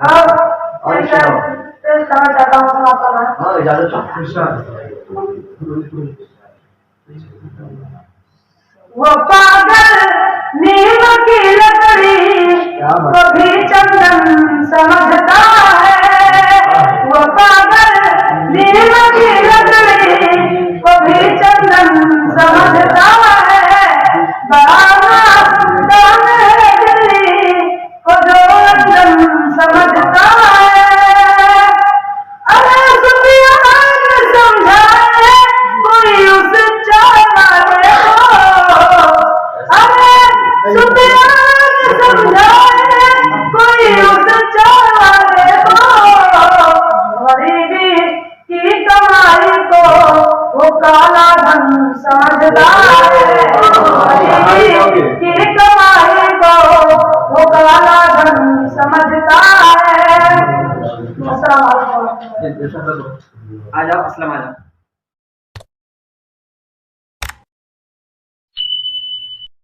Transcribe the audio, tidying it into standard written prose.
और कहना चाहता हूँ सुनाता मैं। हाँ इजाजत वो पागल नीम की लकड़ी को भी चंदन समझता है। वो पागल नीम की लकड़ी को भी चंदन समझता है। दिल्ली को जो चंदन समझता है। अरे सुनिया समझाए कोई उस चाहने को। अरे सुनिया समझाए कोई उस चाहने को। गरीबी की कमाई को वो काला धन समझता है। गरीबी की कमाई को वो काला धन समझता है। आ जाओ असलम आ जाओ।